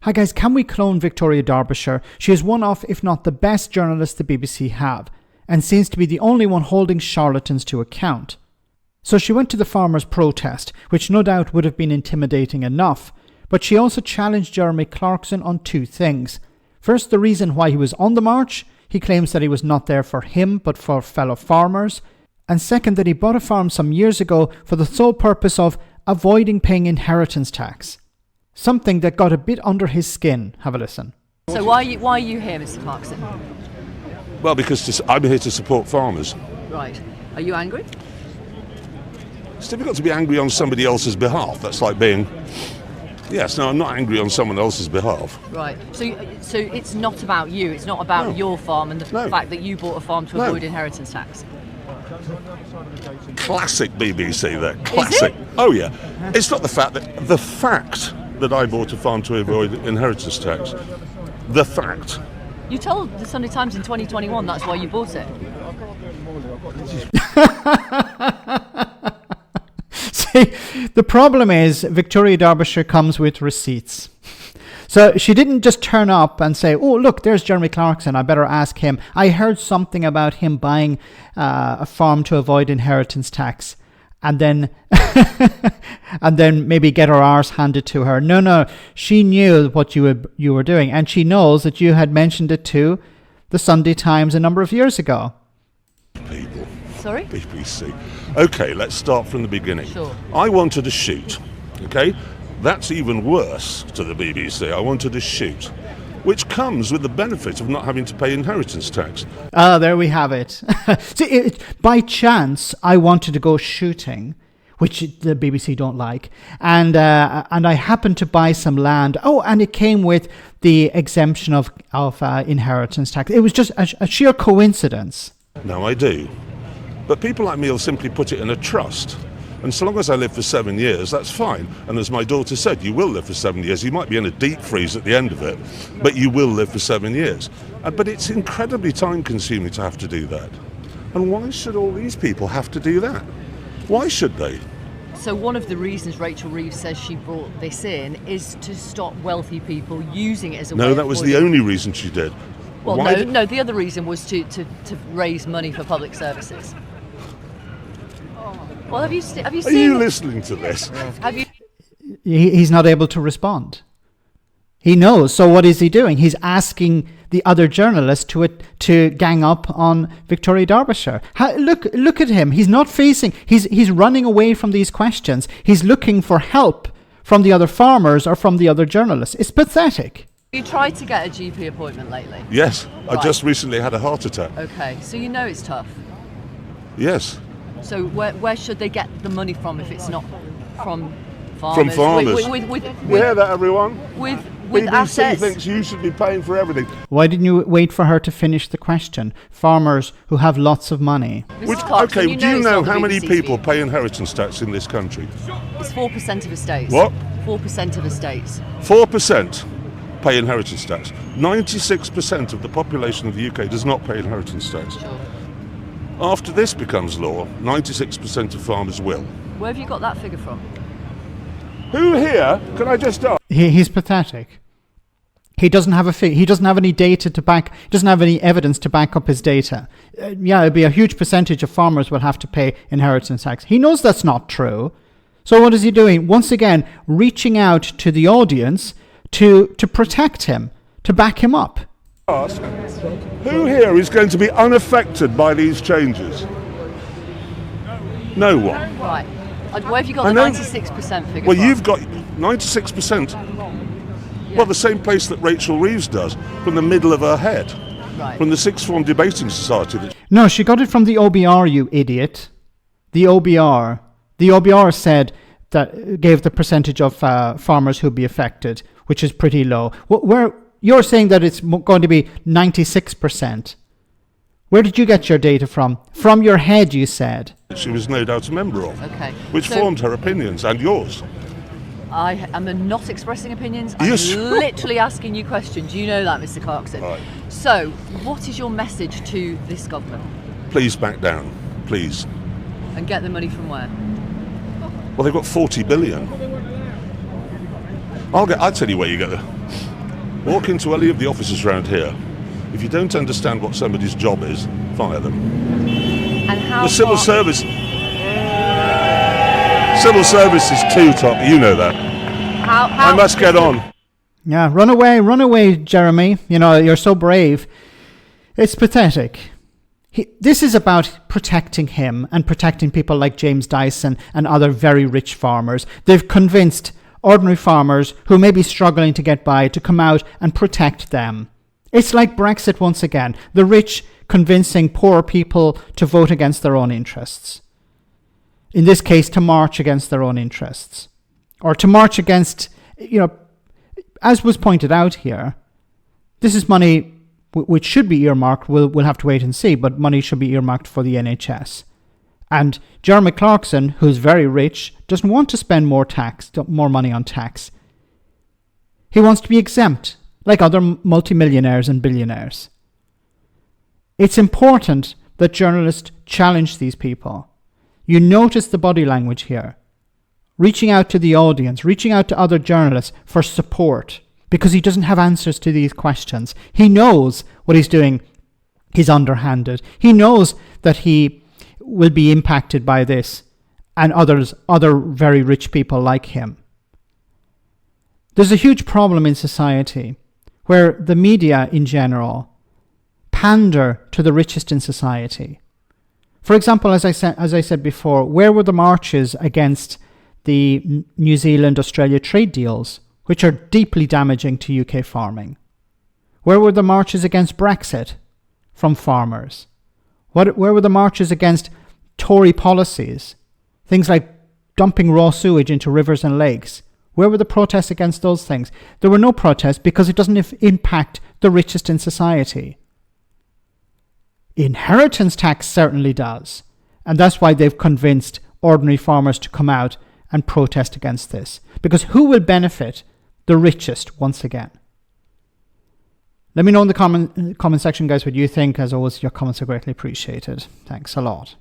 Hi guys, can we clone Victoria Derbyshire? She is one of, if not the best journalists the BBC have, and seems to be the only one holding charlatans to account. So she went to the farmers' protest, which no doubt would have been intimidating enough, but she also challenged Jeremy Clarkson on two things. First, the reason why he was on the march. He claims that he was not there for him, but for fellow farmers. And second, that he bought a farm some years ago for the sole purpose of avoiding paying inheritance tax. Something that got a bit under his skin. Have a listen. So why are you here, Mr. Clarkson? Well, because I'm here to support farmers. Right. Are you angry? It's difficult to be angry on somebody else's behalf. That's like being... Yes, no, I'm not angry on someone else's behalf. Right. So it's not about you. It's not about your farm and the fact that you bought a farm to avoid inheritance tax. Classic BBC there. Classic. Oh yeah. It's not the fact that I bought a farm to avoid inheritance tax. The fact. You told the Sunday Times in 2021 that's why you bought it. See, the problem is Victoria Derbyshire comes with receipts. So she didn't just turn up and say, oh, look, there's Jeremy Clarkson, I better ask him. I heard something about him buying a farm to avoid inheritance tax. And then and then maybe get her arse handed to her. No, she knew what you were doing. And she knows that you had mentioned it to the Sunday Times a number of years ago. People. Sorry? BBC. Okay, let's start from the beginning. Sure. I wanted a shoot, okay? That's even worse to the BBC. I wanted a shoot, which comes with the benefit of not having to pay inheritance tax. There we have it. See, by chance, I wanted to go shooting, which the BBC don't like, and I happened to buy some land. Oh, and it came with the exemption of inheritance tax. It was just a sheer coincidence. No, I do. But people like me will simply put it in a trust. And so long as I live for 7 years, that's fine. And as my daughter said, you will live for 7 years. You might be in a deep freeze at the end of it, but you will live for 7 years. But it's incredibly time-consuming to have to do that. And why should all these people have to do that? Why should they? So one of the reasons Rachel Reeves says she brought this in is to stop wealthy people using it as a way No, of that was the only reason she did. Well, no, the other reason was to raise money for public services. Well, have you seen... Are you listening to this? Have you... He's not able to respond. He knows. So what is he doing? He's asking the other journalists to gang up on Victoria Derbyshire. Look at him. He's not facing... He's running away from these questions. He's looking for help from the other farmers or from the other journalists. It's pathetic. You tried to get a GP appointment lately? Yes. Right. I just recently had a heart attack. Okay. So you know it's tough? Yes. So where should they get the money from if it's not from farmers? From farmers. With you hear that, everyone? With BBC assets. thinks you should be paying for everything. Why didn't you wait for her to finish the question? Farmers who have lots of money. Clarkson, do you know how many BBC people speak? pay inheritance tax in this country? It's 4% of estates. What? 4% of estates. 4% pay inheritance tax. 96% of the population of the UK does not pay inheritance tax. Sure. After this becomes law, 96% of farmers will. Where have you got that figure from? Who here, can I just ask? He's pathetic. He doesn't have he doesn't have any data to back, he doesn't have any evidence to back up his data. Yeah, it'd be a huge percentage of farmers will have to pay inheritance tax. He knows that's not true. So what is he doing? Once again, reaching out to the audience to protect him, to back him up. Ask, who here is going to be unaffected by these changes? No one. Right. Where have you got the 96% figure Well, from? you've got 96%. Yeah. Well, the same place that Rachel Reeves does, from the middle of her head. Right. From the Sixth Form Debating Society. No, she got it from the OBR, you idiot. The OBR. The OBR said that gave the percentage of farmers who'd be affected, which is pretty low. Where you're saying that it's going to be 96%. Where did you get your data from? From your head, you said. She was no doubt a member of. Okay. Which formed her opinions and yours. I am not expressing opinions. Are you I'm sure? literally asking you questions. You know that, Mr. Clarkson. Right. So, what is your message to this government? Please back down. Please. And get the money from where? Well, they've got 40 billion. I'll tell you where you get the Walk into any of the offices around here. If you don't understand what somebody's job is, fire them. And how The civil service is too top. You know that. I must get on. Yeah, run away, Jeremy. You know, you're so brave. It's pathetic. This is about protecting him and protecting people like James Dyson and other very rich farmers. They've convinced ordinary farmers who may be struggling to get by to come out and protect them. It's like Brexit once again. The rich convincing poor people to vote against their own interests. In this case, to march against their own interests. Or to march against, as was pointed out here, this is money which should be earmarked. We'll have to wait and see, but money should be earmarked for the NHS. And Jeremy Clarkson, who's very rich, doesn't want to spend more money on tax. He wants to be exempt, like other multimillionaires and billionaires. It's important that journalists challenge these people. You notice the body language here. Reaching out to the audience, reaching out to other journalists for support, because he doesn't have answers to these questions. He knows what he's doing. He's underhanded. He knows that he will be impacted by this and other very rich people like him. There's a huge problem in society where the media in general pander to the richest in society. For example, as I said before, where were the marches against the New Zealand-Australia trade deals, which are deeply damaging to UK farming? Where were the marches against Brexit from farmers? Where were the marches against Tory policies? Things like dumping raw sewage into rivers and lakes. Where were the protests against those things? There were no protests because it doesn't impact the richest in society. Inheritance tax certainly does. And that's why they've convinced ordinary farmers to come out and protest against this. Because who will benefit? The richest, once again. Let me know in the comment section, guys, what you think. As always, your comments are greatly appreciated. Thanks a lot.